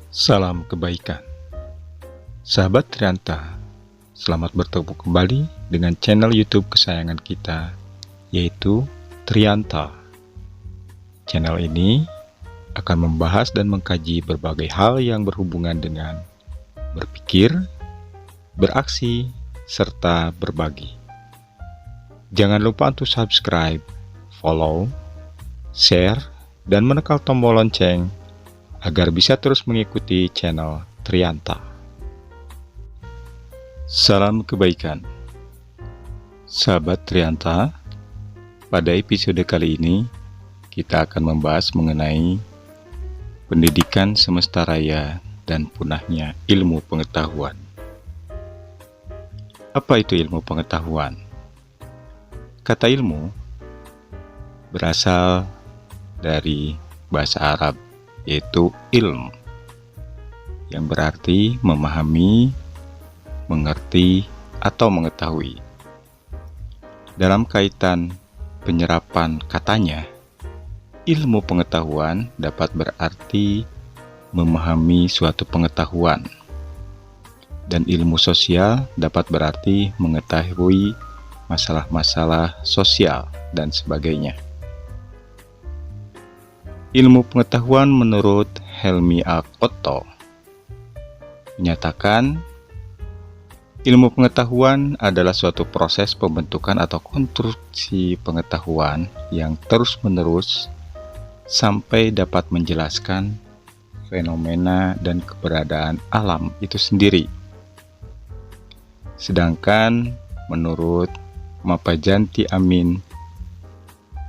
Salam kebaikan. Sahabat Trianta, selamat bertemu kembali dengan channel YouTube kesayangan kita, yaitu Trianta. Channel ini akan membahas dan mengkaji berbagai hal yang berhubungan dengan berpikir, beraksi, serta berbagi. Jangan lupa untuk subscribe, follow, share, dan menekan tombol lonceng agar bisa terus mengikuti channel Trianta. Salam kebaikan. Sahabat Trianta, pada episode kali ini kita akan membahas mengenai pendidikan semesta raya dan punahnya ilmu pengetahuan. Apa itu ilmu pengetahuan? Kata ilmu berasal dari bahasa Arab, yaitu ilm, yang berarti memahami, mengerti, atau mengetahui. Dalam kaitan penyerapan katanya, ilmu pengetahuan dapat berarti memahami suatu pengetahuan, dan ilmu sosial dapat berarti mengetahui masalah-masalah sosial dan sebagainya. Ilmu pengetahuan menurut Helmi Al-Qotto menyatakan, ilmu pengetahuan adalah suatu proses pembentukan atau konstruksi pengetahuan yang terus-menerus sampai dapat menjelaskan fenomena dan keberadaan alam itu sendiri. Sedangkan menurut Mapajanti Amin,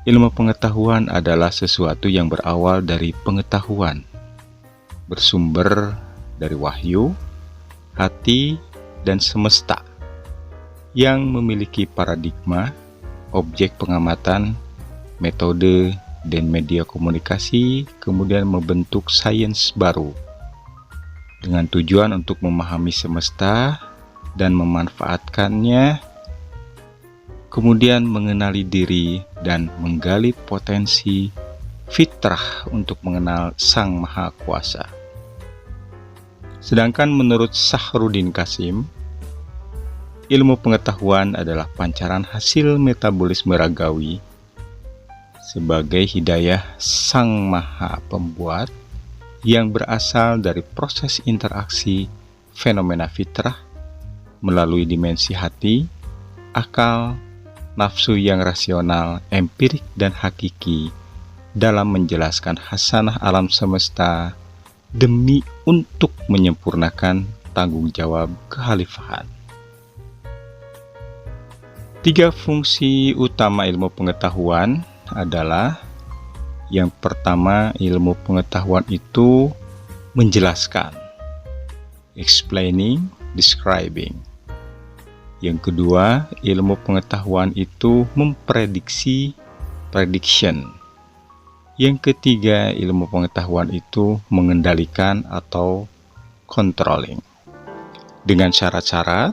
ilmu pengetahuan adalah sesuatu yang berawal dari pengetahuan, bersumber dari wahyu, hati, dan semesta, yang memiliki paradigma, objek pengamatan, metode, dan media komunikasi, kemudian membentuk sains baru, dengan tujuan untuk memahami semesta dan memanfaatkannya, kemudian mengenali diri dan menggali potensi fitrah untuk mengenal Sang Maha Kuasa. Sedangkan menurut Sahrudin Kasim, ilmu pengetahuan adalah pancaran hasil metabolisme ragawi sebagai hidayah Sang Maha Pembuat yang berasal dari proses interaksi fenomena fitrah melalui dimensi hati, akal, nafsu yang rasional, empirik, dan hakiki dalam menjelaskan hasanah alam semesta demi untuk menyempurnakan tanggung jawab kekhalifahan. 3 fungsi utama ilmu pengetahuan adalah: yang pertama, ilmu pengetahuan itu menjelaskan, explaining, describing. Yang kedua, ilmu pengetahuan itu memprediksi, prediction. Yang ketiga, ilmu pengetahuan itu mengendalikan atau controlling. Dengan syarat-syarat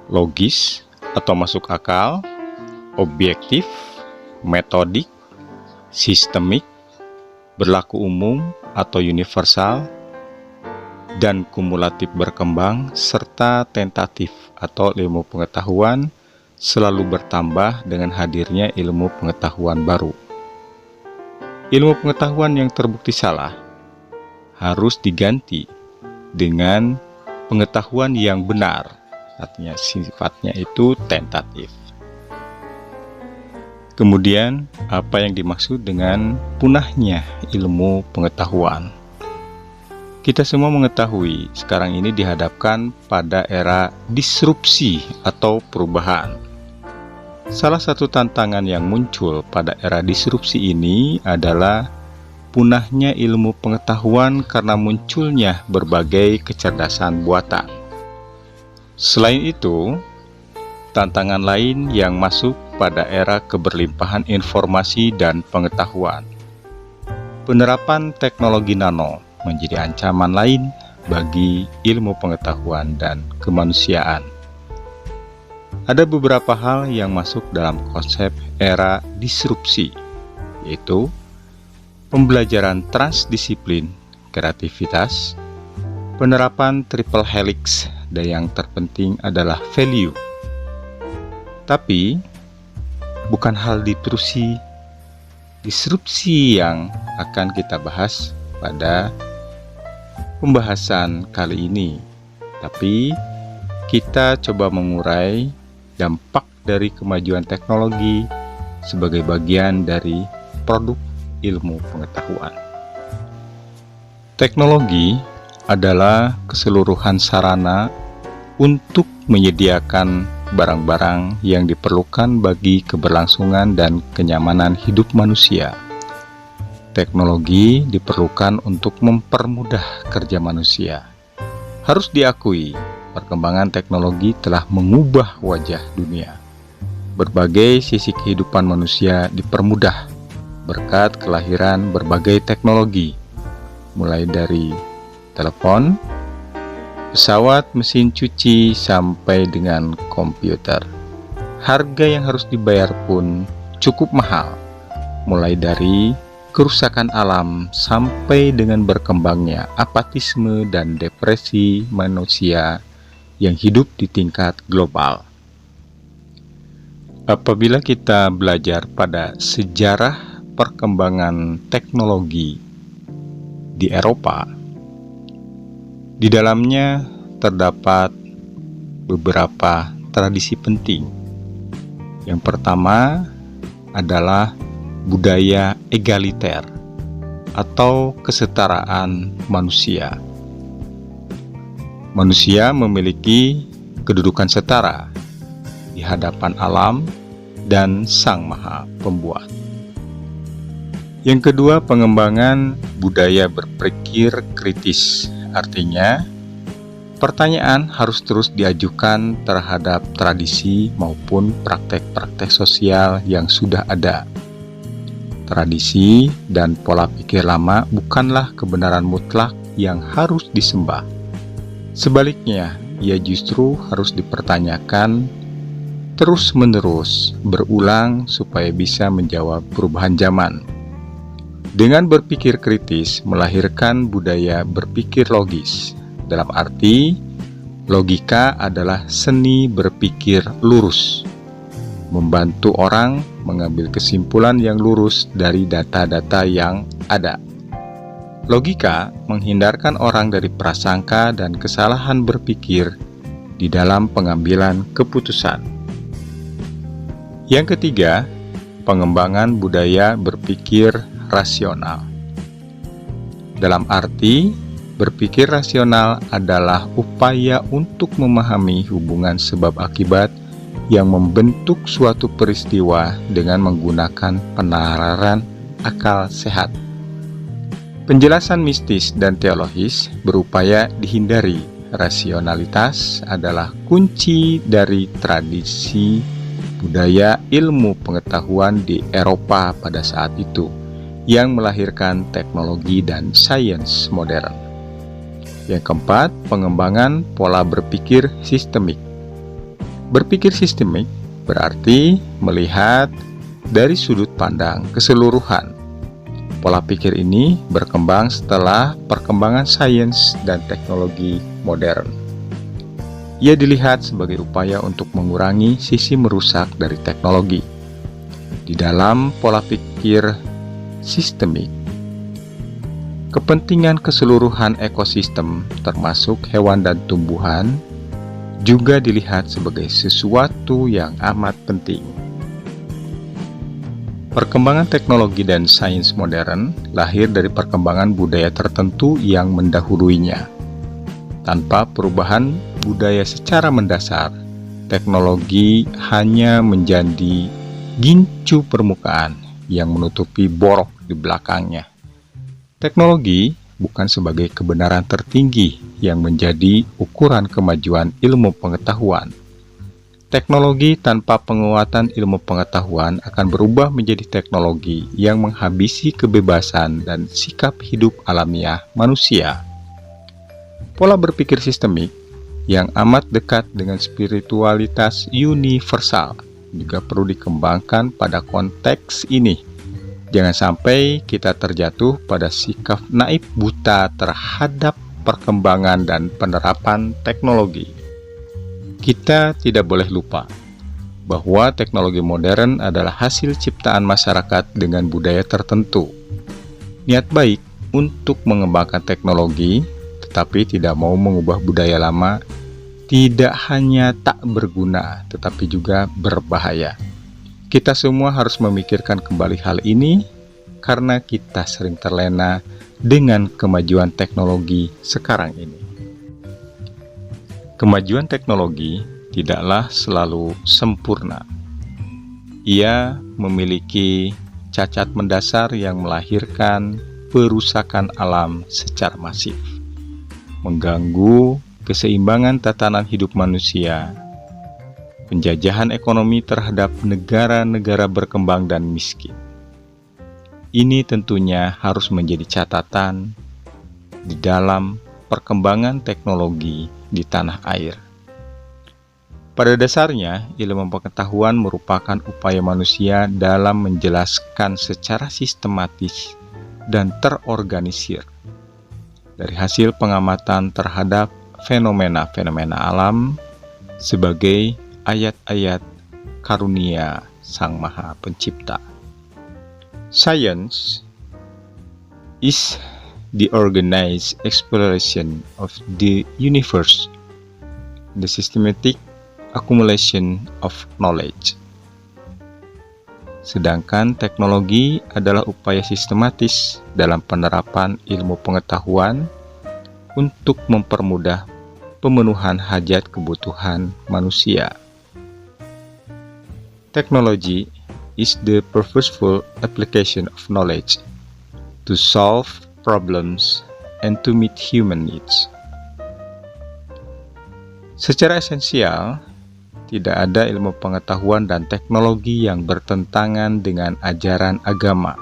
logis atau masuk akal, objektif, metodik, sistemik, berlaku umum atau universal, dan kumulatif berkembang, serta tentatif atau ilmu pengetahuan selalu bertambah dengan hadirnya ilmu pengetahuan baru. Ilmu pengetahuan yang terbukti salah harus diganti dengan pengetahuan yang benar, artinya sifatnya itu tentatif. Kemudian, apa yang dimaksud dengan punahnya ilmu pengetahuan? Kita semua mengetahui sekarang ini dihadapkan pada era disrupsi atau perubahan. Salah satu tantangan yang muncul pada era disrupsi ini adalah punahnya ilmu pengetahuan karena munculnya berbagai kecerdasan buatan. Selain itu, tantangan lain yang masuk pada era keberlimpahan informasi dan pengetahuan. Penerapan teknologi nano menjadi ancaman lain bagi ilmu pengetahuan dan kemanusiaan. Ada beberapa hal yang masuk dalam konsep era disrupsi, yaitu pembelajaran transdisiplin kreativitas, penerapan triple helix, dan yang terpenting adalah value. Tapi, bukan hal disrupsi yang akan kita bahas pada pembahasan kali ini. Tapi, kita coba mengurai dampak dari kemajuan teknologi sebagai bagian dari produk ilmu pengetahuan. Teknologi adalah keseluruhan sarana untuk menyediakan barang-barang yang diperlukan bagi keberlangsungan dan kenyamanan hidup manusia. Teknologi diperlukan untuk mempermudah kerja manusia. Harus diakui, perkembangan teknologi telah mengubah wajah dunia. Berbagai sisi kehidupan manusia dipermudah berkat kelahiran berbagai teknologi, mulai dari telepon, pesawat, mesin cuci, sampai dengan komputer. Harga yang harus dibayar pun cukup mahal, mulai dari kerusakan alam sampai dengan berkembangnya apatisme dan depresi manusia yang hidup di tingkat global. Apabila kita belajar pada sejarah perkembangan teknologi di Eropa, di dalamnya terdapat beberapa tradisi penting. Yang pertama adalah budaya egaliter atau kesetaraan manusia. Manusia memiliki kedudukan setara di hadapan alam dan Sang Maha Pembuat. Yang kedua, pengembangan budaya berpikir kritis. Artinya, pertanyaan harus terus diajukan terhadap tradisi maupun praktek-praktek sosial yang sudah ada. Tradisi dan pola pikir lama bukanlah kebenaran mutlak yang harus disembah. Sebaliknya, ia justru harus dipertanyakan terus-menerus, berulang supaya bisa menjawab perubahan zaman. Dengan berpikir kritis melahirkan budaya berpikir logis. Dalam arti, logika adalah seni berpikir lurus, membantu orang mengambil kesimpulan yang lurus dari data-data yang ada. Logika menghindarkan orang dari prasangka dan kesalahan berpikir di dalam pengambilan keputusan. Yang ketiga, pengembangan budaya berpikir rasional. Dalam arti, berpikir rasional adalah upaya untuk memahami hubungan sebab akibat yang membentuk suatu peristiwa dengan menggunakan penalaran akal sehat. Penjelasan mistis dan teologis berupaya dihindari. Rasionalitas adalah kunci dari tradisi budaya ilmu pengetahuan di Eropa pada saat itu, yang melahirkan teknologi dan sains modern. Yang keempat, pengembangan pola berpikir sistemik. Berpikir sistemik berarti melihat dari sudut pandang keseluruhan. Pola pikir ini berkembang setelah perkembangan sains dan teknologi modern. Ia dilihat sebagai upaya untuk mengurangi sisi merusak dari teknologi. Di dalam pola pikir sistemik, kepentingan keseluruhan ekosistem termasuk hewan dan tumbuhan juga dilihat sebagai sesuatu yang amat penting. Perkembangan teknologi dan sains modern lahir dari perkembangan budaya tertentu yang mendahuluinya. Tanpa perubahan budaya secara mendasar, teknologi hanya menjadi gincu permukaan yang menutupi borok di belakangnya. Teknologi bukan sebagai kebenaran tertinggi yang menjadi ukuran kemajuan ilmu pengetahuan. Teknologi tanpa penguatan ilmu pengetahuan akan berubah menjadi teknologi yang menghabisi kebebasan dan sikap hidup alamiah manusia. Pola berpikir sistemik yang amat dekat dengan spiritualitas universal juga perlu dikembangkan pada konteks ini. Jangan sampai kita terjatuh pada sikap naif buta terhadap perkembangan dan penerapan teknologi. Kita tidak boleh lupa bahwa teknologi modern adalah hasil ciptaan masyarakat dengan budaya tertentu. Niat baik untuk mengembangkan teknologi, tetapi tidak mau mengubah budaya lama, tidak hanya tak berguna, tetapi juga berbahaya. Kita semua harus memikirkan kembali hal ini karena kita sering terlena dengan kemajuan teknologi sekarang ini. Kemajuan teknologi tidaklah selalu sempurna. Ia memiliki cacat mendasar yang melahirkan perusakan alam secara masif, mengganggu keseimbangan tatanan hidup manusia, penjajahan ekonomi terhadap negara-negara berkembang dan miskin. Ini tentunya harus menjadi catatan di dalam perkembangan teknologi di tanah air. Pada dasarnya, ilmu pengetahuan merupakan upaya manusia dalam menjelaskan secara sistematis dan terorganisir dari hasil pengamatan terhadap fenomena-fenomena alam sebagai ayat-ayat karunia Sang Maha Pencipta. Science is the organized exploration of the universe, the systematic accumulation of knowledge. Sedangkan teknologi adalah upaya sistematis dalam penerapan ilmu pengetahuan untuk mempermudah pemenuhan hajat kebutuhan manusia. Technology is the purposeful application of knowledge to solve problems and to meet human needs. Secara esensial, tidak ada ilmu pengetahuan dan teknologi yang bertentangan dengan ajaran agama.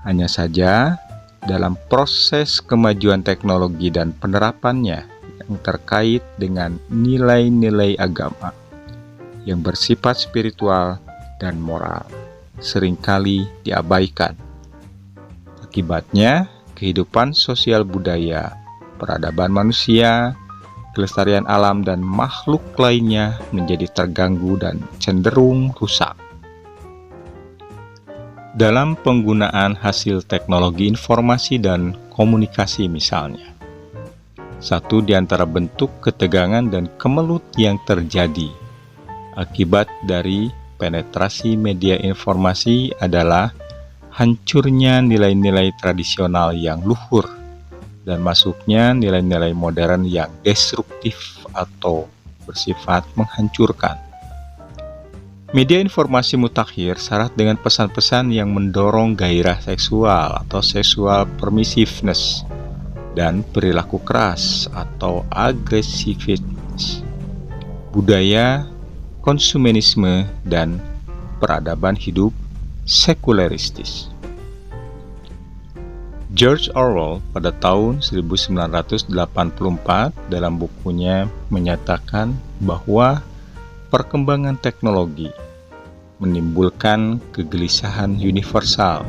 Hanya saja, dalam proses kemajuan teknologi dan penerapannya yang terkait dengan nilai-nilai agama yang bersifat spiritual dan moral seringkali diabaikan. Akibatnya, kehidupan sosial budaya, peradaban manusia, kelestarian alam dan makhluk lainnya menjadi terganggu dan cenderung rusak. Dalam penggunaan hasil teknologi informasi dan komunikasi misalnya, satu di antara bentuk ketegangan dan kemelut yang terjadi akibat dari penetrasi media informasi adalah hancurnya nilai-nilai tradisional yang luhur dan masuknya nilai-nilai modern yang destruktif atau bersifat menghancurkan. Media informasi mutakhir syarat dengan pesan-pesan yang mendorong gairah seksual atau sexual permissiveness dan perilaku keras atau agresivitas, budaya konsumenisme dan peradaban hidup sekuleristis. George Orwell pada tahun 1984 dalam bukunya menyatakan bahwa perkembangan teknologi menimbulkan kegelisahan universal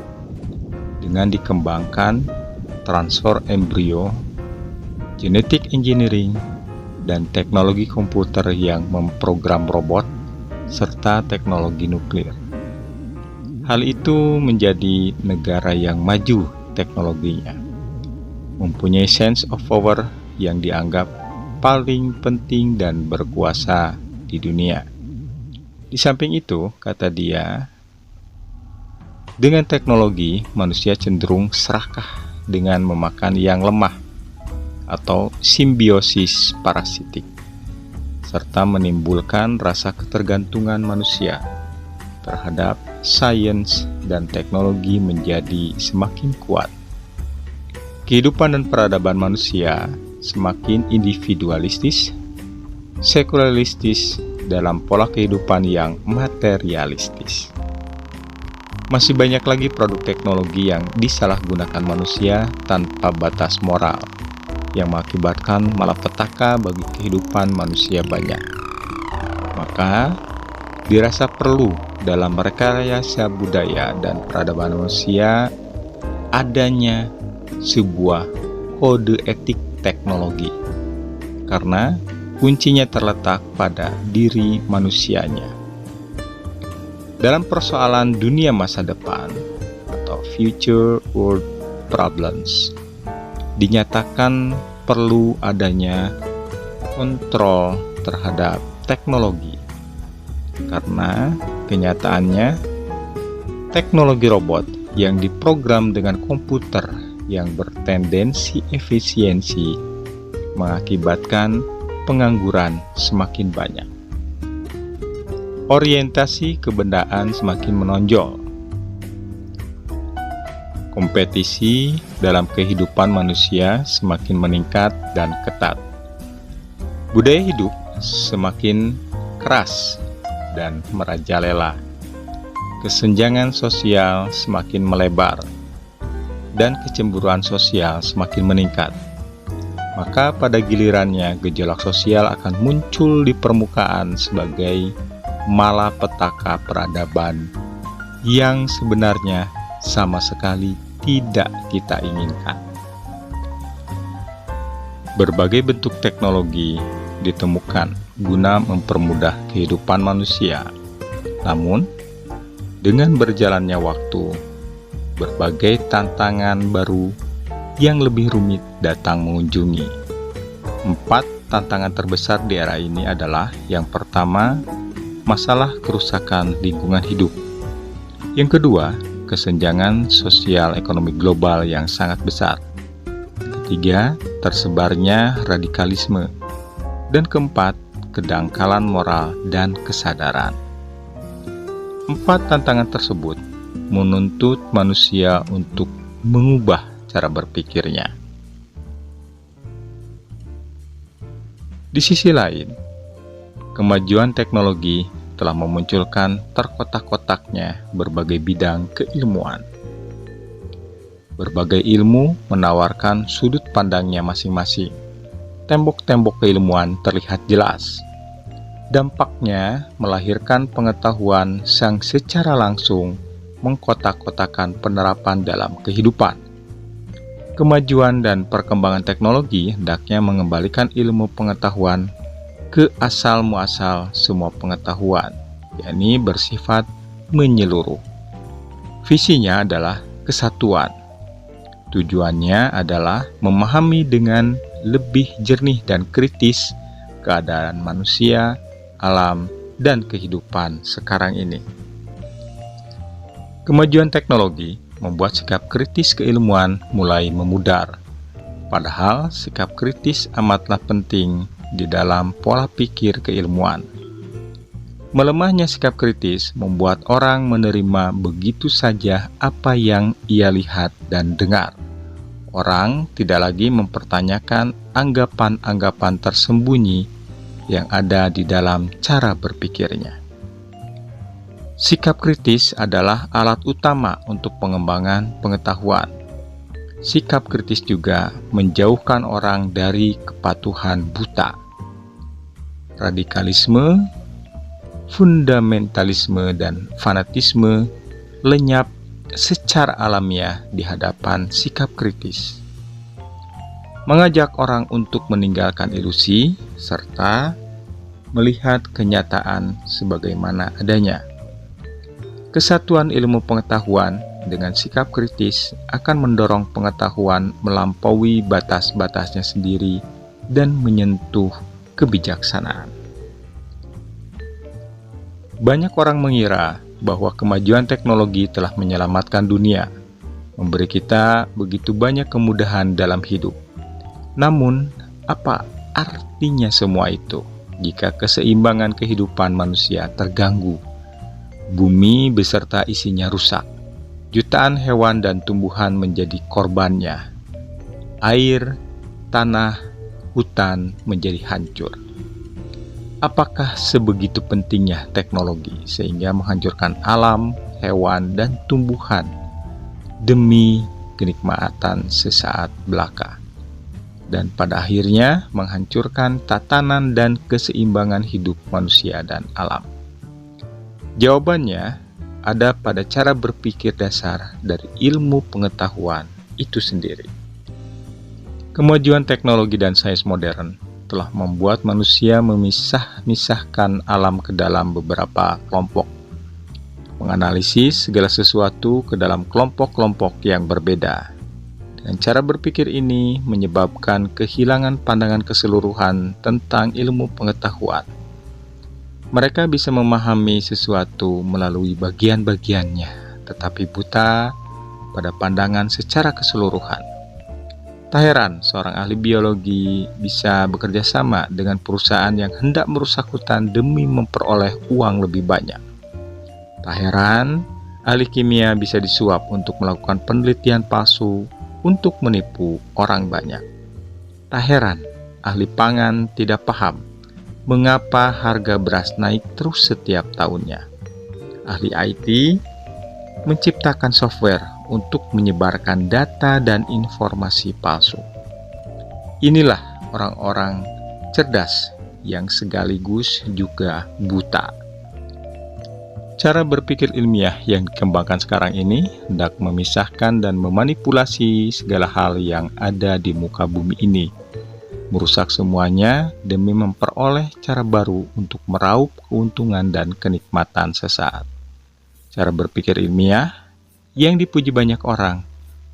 dengan dikembangkan transfer embrio, genetic engineering, dan teknologi komputer yang memprogram robot, serta teknologi nuklir. Hal itu menjadi negara yang maju teknologinya, mempunyai sense of power yang dianggap paling penting dan berkuasa di dunia. Di samping itu, kata dia, dengan teknologi manusia cenderung serakah dengan memakan yang lemah atau simbiosis parasitik, serta menimbulkan rasa ketergantungan manusia terhadap sains dan teknologi menjadi semakin kuat. Kehidupan dan peradaban manusia semakin individualistis, sekularistis dalam pola kehidupan yang materialistis. Masih banyak lagi produk teknologi yang disalahgunakan manusia tanpa batas moral, yang mengakibatkan malapetaka bagi kehidupan manusia banyak. Maka, dirasa perlu dalam rekayasa budaya dan peradaban manusia adanya sebuah kode etik teknologi, karena kuncinya terletak pada diri manusianya. Dalam persoalan dunia masa depan atau future world problems, dinyatakan perlu adanya kontrol terhadap teknologi, karena kenyataannya teknologi robot yang diprogram dengan komputer yang bertendensi efisiensi mengakibatkan pengangguran semakin banyak. Orientasi kebendaan semakin menonjol. Kompetisi dalam kehidupan manusia semakin meningkat dan ketat. Budaya hidup semakin keras dan merajalela. Kesenjangan sosial semakin melebar dan kecemburuan sosial semakin meningkat. Maka pada gilirannya gejolak sosial akan muncul di permukaan sebagai malapetaka peradaban yang sebenarnya sama sekali tidak kita inginkan. Berbagai bentuk teknologi ditemukan guna mempermudah kehidupan manusia. Namun, dengan berjalannya waktu, berbagai tantangan baru yang lebih rumit datang mengunjungi. 4 tantangan terbesar di era ini adalah: yang pertama, masalah kerusakan lingkungan hidup. Yang kedua, kesenjangan sosial ekonomi global yang sangat besar. Ketiga, tersebarnya radikalisme. Dan keempat, kedangkalan moral dan kesadaran. 4 tantangan tersebut menuntut manusia untuk mengubah cara berpikirnya. Di sisi lain, kemajuan teknologi telah memunculkan terkotak-kotaknya berbagai bidang keilmuan. Berbagai ilmu menawarkan sudut pandangnya masing-masing. Tembok-tembok keilmuan terlihat jelas. Dampaknya melahirkan pengetahuan yang secara langsung mengkotak-kotakan penerapan dalam kehidupan. Kemajuan dan perkembangan teknologi hendaknya mengembalikan ilmu pengetahuan ke asal muasal semua pengetahuan, yakni bersifat menyeluruh. Visinya adalah kesatuan. Tujuannya adalah memahami dengan lebih jernih dan kritis keadaan manusia, alam, dan kehidupan sekarang ini. Kemajuan teknologi membuat sikap kritis keilmuan mulai memudar. Padahal sikap kritis amatlah penting di dalam pola pikir keilmuan. Melemahnya sikap kritis membuat orang menerima begitu saja apa yang ia lihat dan dengar. Orang tidak lagi mempertanyakan anggapan-anggapan tersembunyi yang ada di dalam cara berpikirnya. Sikap kritis adalah alat utama untuk pengembangan pengetahuan. Sikap kritis juga menjauhkan orang dari kepatuhan buta. Radikalisme, fundamentalisme, dan fanatisme lenyap secara alamiah di hadapan sikap kritis. Mengajak orang untuk meninggalkan ilusi serta melihat kenyataan sebagaimana adanya. Kesatuan ilmu pengetahuan dengan sikap kritis akan mendorong pengetahuan melampaui batas-batasnya sendiri dan menyentuh kebijaksanaan. Banyak orang mengira bahwa kemajuan teknologi telah menyelamatkan dunia, memberi kita begitu banyak kemudahan dalam hidup. Namun, apa artinya semua itu jika keseimbangan kehidupan manusia terganggu? Bumi beserta isinya rusak. Jutaan hewan dan tumbuhan menjadi korbannya. Air, tanah, hutan menjadi hancur. Apakah sebegitu pentingnya teknologi sehingga menghancurkan alam, hewan, dan tumbuhan demi kenikmatan sesaat belaka, dan pada akhirnya menghancurkan tatanan dan keseimbangan hidup manusia dan alam? Jawabannya ada pada cara berpikir dasar dari ilmu pengetahuan itu sendiri. Kemajuan teknologi dan sains modern telah membuat manusia memisah-misahkan alam ke dalam beberapa kelompok, menganalisis segala sesuatu ke dalam kelompok-kelompok yang berbeda. Dengan cara berpikir ini menyebabkan kehilangan pandangan keseluruhan tentang ilmu pengetahuan. Mereka bisa memahami sesuatu melalui bagian-bagiannya, tetapi buta pada pandangan secara keseluruhan. Tak heran seorang ahli biologi bisa bekerja sama dengan perusahaan yang hendak merusak hutan demi memperoleh uang lebih banyak. Tak heran ahli kimia bisa disuap untuk melakukan penelitian palsu untuk menipu orang banyak. Tak heran ahli pangan tidak paham mengapa harga beras naik terus setiap tahunnya. Ahli IT menciptakan software untuk menyebarkan data dan informasi palsu. Inilah orang-orang cerdas yang sekaligus juga buta. Cara berpikir ilmiah yang dikembangkan sekarang ini hendak memisahkan dan memanipulasi segala hal yang ada di muka bumi ini, merusak semuanya demi memperoleh cara baru untuk meraup keuntungan dan kenikmatan sesaat. Cara berpikir ilmiah yang dipuji banyak orang,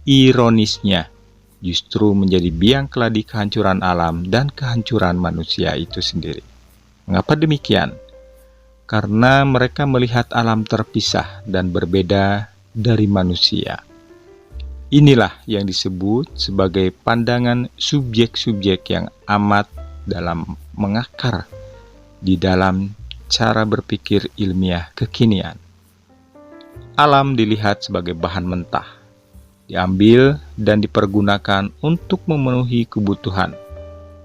ironisnya justru menjadi biang keladi kehancuran alam dan kehancuran manusia itu sendiri. Mengapa demikian? Karena mereka melihat alam terpisah dan berbeda dari manusia. Inilah yang disebut sebagai pandangan subjek-subjek yang amat dalam mengakar di dalam cara berpikir ilmiah kekinian. Alam dilihat sebagai bahan mentah, diambil dan dipergunakan untuk memenuhi kebutuhan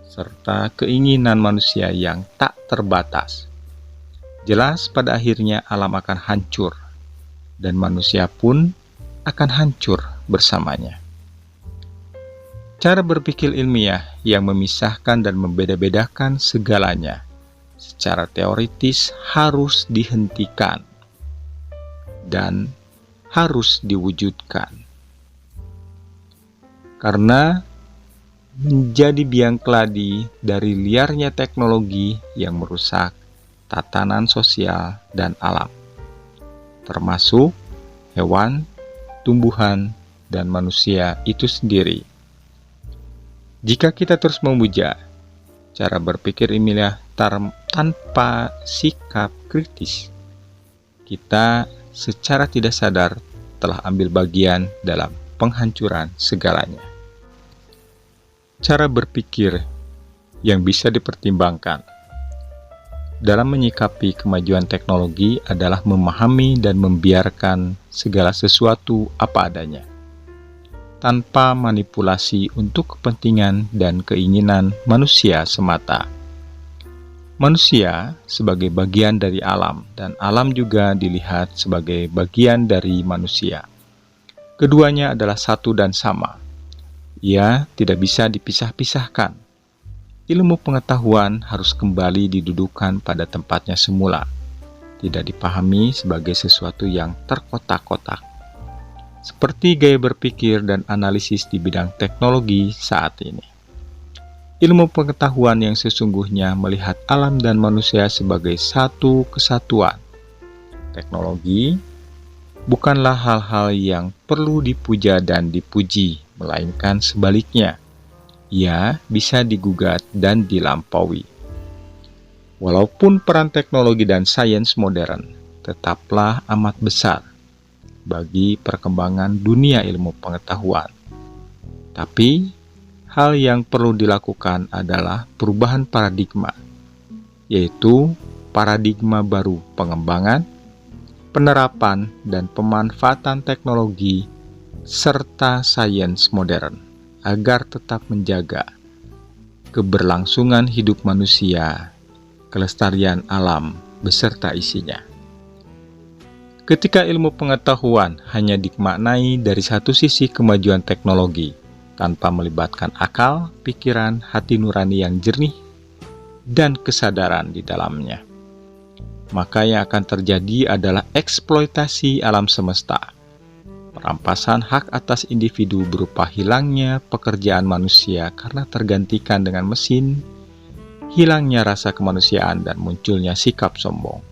serta keinginan manusia yang tak terbatas. Jelas pada akhirnya alam akan hancur dan manusia pun akan hancur bersamanya. Cara berpikir ilmiah yang memisahkan dan membeda-bedakan segalanya secara teoritis harus dihentikan dan harus diwujudkan. Karena menjadi biang keladi dari liarnya teknologi yang merusak tatanan sosial dan alam, termasuk hewan, tumbuhan, dan manusia itu sendiri. Jika kita terus memuja cara berpikir ilmiah tanpa sikap kritis, kita secara tidak sadar telah ambil bagian dalam penghancuran segalanya. Cara berpikir yang bisa dipertimbangkan dalam menyikapi kemajuan teknologi adalah memahami dan membiarkan segala sesuatu apa adanya, tanpa manipulasi untuk kepentingan dan keinginan manusia semata. Manusia sebagai bagian dari alam, dan alam juga dilihat sebagai bagian dari manusia. Keduanya adalah satu dan sama. Ia tidak bisa dipisah-pisahkan. Ilmu pengetahuan harus kembali didudukan pada tempatnya semula, tidak dipahami sebagai sesuatu yang terkotak-kotak, seperti gaya berpikir dan analisis di bidang teknologi saat ini. Ilmu pengetahuan yang sesungguhnya melihat alam dan manusia sebagai satu kesatuan. Teknologi bukanlah hal-hal yang perlu dipuja dan dipuji, melainkan sebaliknya. Ia bisa digugat dan dilampaui. Walaupun peran teknologi dan sains modern tetaplah amat besar bagi perkembangan dunia ilmu pengetahuan, tapi hal yang perlu dilakukan adalah perubahan paradigma, yaitu paradigma baru pengembangan, penerapan, dan pemanfaatan teknologi serta sains modern agar tetap menjaga keberlangsungan hidup manusia, kelestarian alam beserta isinya. Ketika ilmu pengetahuan hanya dimaknai dari satu sisi kemajuan teknologi, tanpa melibatkan akal, pikiran, hati nurani yang jernih, dan kesadaran di dalamnya, maka yang akan terjadi adalah eksploitasi alam semesta. Perampasan hak atas individu berupa hilangnya pekerjaan manusia karena tergantikan dengan mesin, hilangnya rasa kemanusiaan, dan munculnya sikap sombong.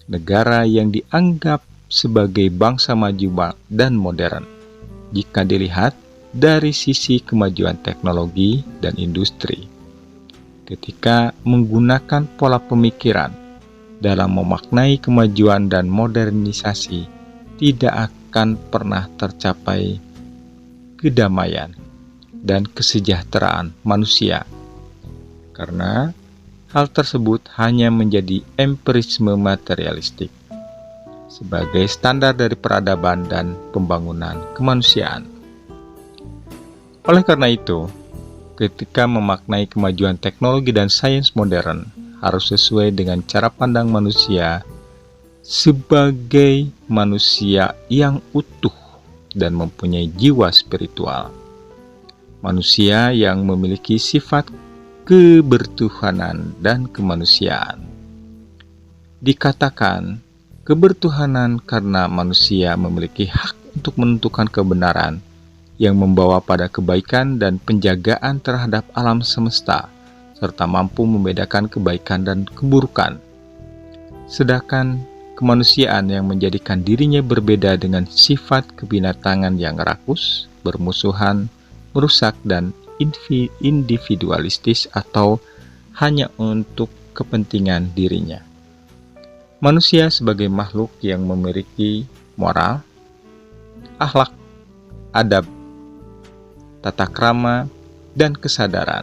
Negara yang dianggap sebagai bangsa maju dan modern, jika dilihat dari sisi kemajuan teknologi dan industri, ketika menggunakan pola pemikiran dalam memaknai kemajuan dan modernisasi, tidak akan pernah tercapai kedamaian dan kesejahteraan manusia, karena hal tersebut hanya menjadi empirisme materialistik sebagai standar dari peradaban dan pembangunan kemanusiaan. Oleh karena itu, ketika memaknai kemajuan teknologi dan sains modern, harus sesuai dengan cara pandang manusia sebagai manusia yang utuh dan mempunyai jiwa spiritual. Manusia yang memiliki sifat kebertuhanan dan kemanusiaan. Dikatakan kebertuhanan karena manusia memiliki hak untuk menentukan kebenaran yang membawa pada kebaikan dan penjagaan terhadap alam semesta, serta mampu membedakan kebaikan dan keburukan. Sedangkan kemanusiaan yang menjadikan dirinya berbeda dengan sifat kebinatangan yang rakus, bermusuhan, merusak, dan individualistis atau hanya untuk kepentingan dirinya. Manusia sebagai makhluk yang memiliki moral, akhlak, adab, tata krama, dan kesadaran,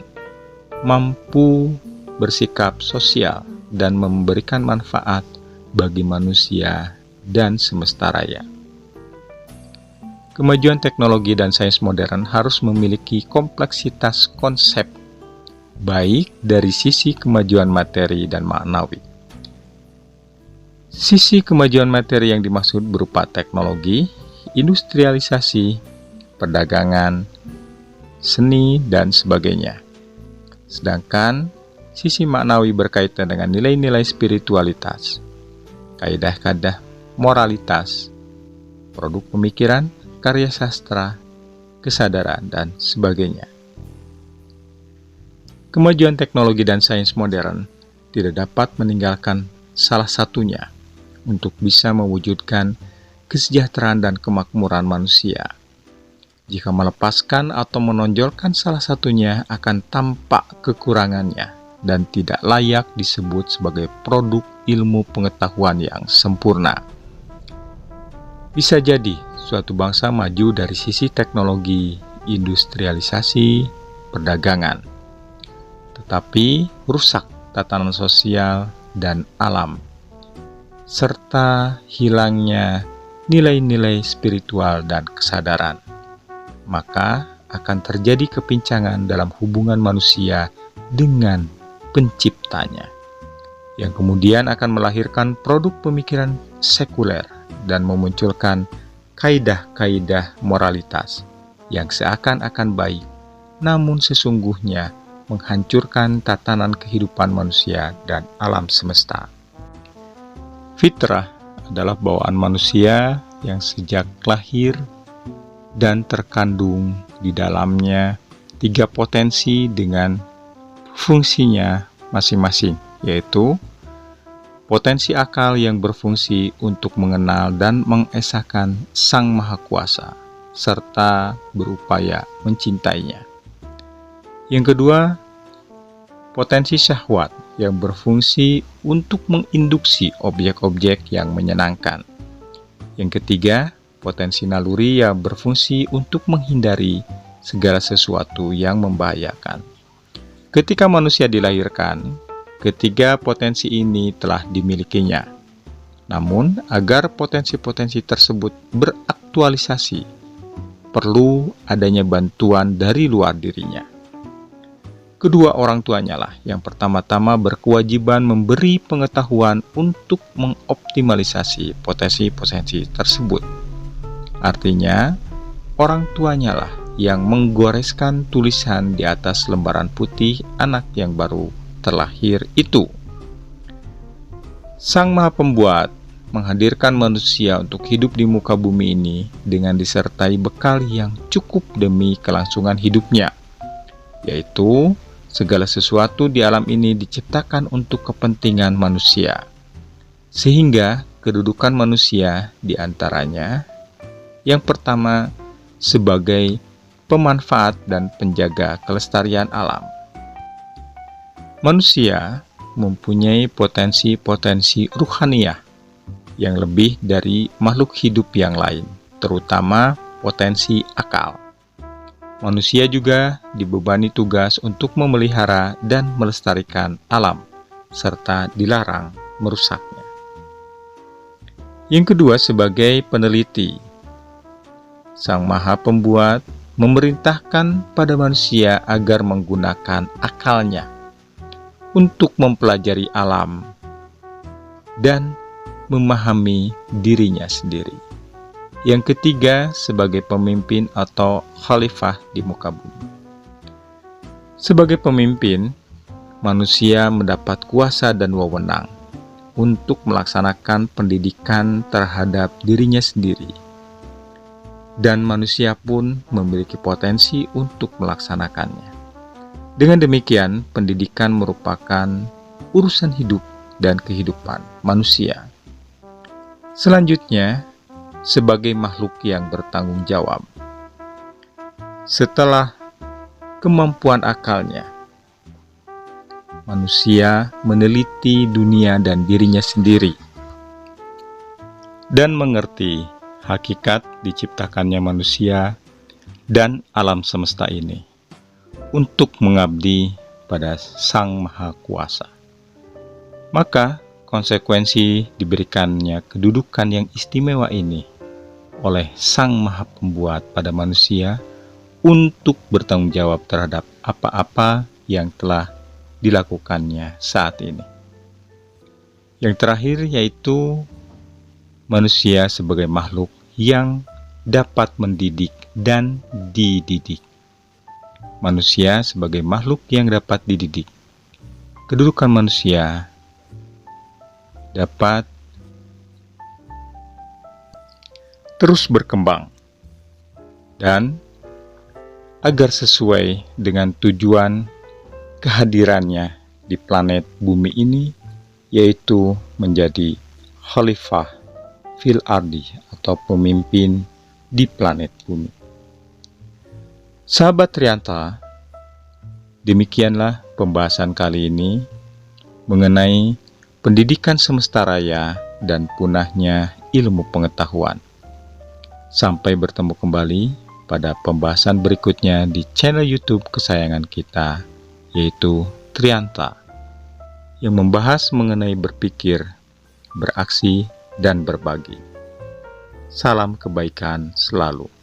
mampu bersikap sosial dan memberikan manfaat bagi manusia dan semesta raya. Kemajuan teknologi dan sains modern harus memiliki kompleksitas konsep, baik dari sisi kemajuan materi dan maknawi. Sisi kemajuan materi yang dimaksud berupa teknologi, industrialisasi, perdagangan, seni, dan sebagainya. Sedangkan sisi maknawi berkaitan dengan nilai-nilai spiritualitas, kaidah-kaidah moralitas, produk pemikiran, karya sastra, kesadaran, dan sebagainya. Kemajuan teknologi dan sains modern tidak dapat meninggalkan salah satunya untuk bisa mewujudkan kesejahteraan dan kemakmuran manusia. Jika melepaskan atau menonjolkan salah satunya akan tampak kekurangannya dan tidak layak disebut sebagai produk ilmu pengetahuan yang sempurna. Bisa jadi suatu bangsa maju dari sisi teknologi, industrialisasi, perdagangan, tetapi rusak tatanan sosial dan alam, serta hilangnya nilai-nilai spiritual dan kesadaran. Maka akan terjadi kepincangan dalam hubungan manusia dengan penciptanya, yang kemudian akan melahirkan produk pemikiran sekuler dan memunculkan kaidah-kaidah moralitas yang seakan-akan baik, namun sesungguhnya menghancurkan tatanan kehidupan manusia dan alam semesta. Fitrah adalah bawaan manusia yang sejak lahir dan terkandung di dalamnya 3 potensi dengan fungsinya masing-masing, yaitu potensi akal yang berfungsi untuk mengenal dan mengesahkan Sang Maha Kuasa, serta berupaya mencintainya. Yang kedua, potensi syahwat yang berfungsi untuk menginduksi objek-objek yang menyenangkan. Yang ketiga, potensi naluri yang berfungsi untuk menghindari segala sesuatu yang membahayakan. Ketika manusia dilahirkan, ketiga potensi ini telah dimilikinya. Namun, agar potensi-potensi tersebut beraktualisasi, perlu adanya bantuan dari luar dirinya. Kedua orang tuanya lah yang pertama-tama berkewajiban memberi pengetahuan untuk mengoptimalisasi potensi-potensi tersebut. Artinya, orang tuanya lah yang menggoreskan tulisan di atas lembaran putih anak yang baru terlahir itu. Sang Maha Pembuat menghadirkan manusia untuk hidup di muka bumi ini dengan disertai bekal yang cukup demi kelangsungan hidupnya, yaitu segala sesuatu di alam ini diciptakan untuk kepentingan manusia, sehingga kedudukan manusia di antaranya yang pertama sebagai pemanfaat dan penjaga kelestarian alam. Manusia mempunyai potensi-potensi ruhaniah yang lebih dari makhluk hidup yang lain, terutama potensi akal. Manusia juga dibebani tugas untuk memelihara dan melestarikan alam, serta dilarang merusaknya. Yang kedua, sebagai peneliti, Sang Maha Pembuat memerintahkan pada manusia agar menggunakan akalnya untuk mempelajari alam dan memahami dirinya sendiri. Yang ketiga, sebagai pemimpin atau khalifah di muka bumi. Sebagai pemimpin, manusia mendapat kuasa dan wewenang untuk melaksanakan pendidikan terhadap dirinya sendiri. Dan manusia pun memiliki potensi untuk melaksanakannya. Dengan demikian, pendidikan merupakan urusan hidup dan kehidupan manusia. Selanjutnya, sebagai makhluk yang bertanggung jawab. Setelah kemampuan akalnya, manusia meneliti dunia dan dirinya sendiri dan mengerti hakikat diciptakannya manusia dan alam semesta ini untuk mengabdi pada Sang Maha Kuasa. Maka konsekuensi diberikannya kedudukan yang istimewa ini oleh Sang Maha Pembuat pada manusia untuk bertanggung jawab terhadap apa-apa yang telah dilakukannya saat ini. Yang terakhir yaitu manusia sebagai makhluk yang dapat mendidik dan dididik. Manusia sebagai makhluk yang dapat dididik. Kedudukan manusia dapat terus berkembang dan agar sesuai dengan tujuan kehadirannya di planet bumi ini, yaitu menjadi khalifah fil ardi atau pemimpin di planet bumi. Sahabat Trianta, demikianlah pembahasan kali ini mengenai pendidikan semesta raya dan punahnya ilmu pengetahuan. Sampai bertemu kembali pada pembahasan berikutnya di channel YouTube kesayangan kita, yaitu Trianta, yang membahas mengenai berpikir, beraksi, dan berbagi. Salam kebaikan selalu.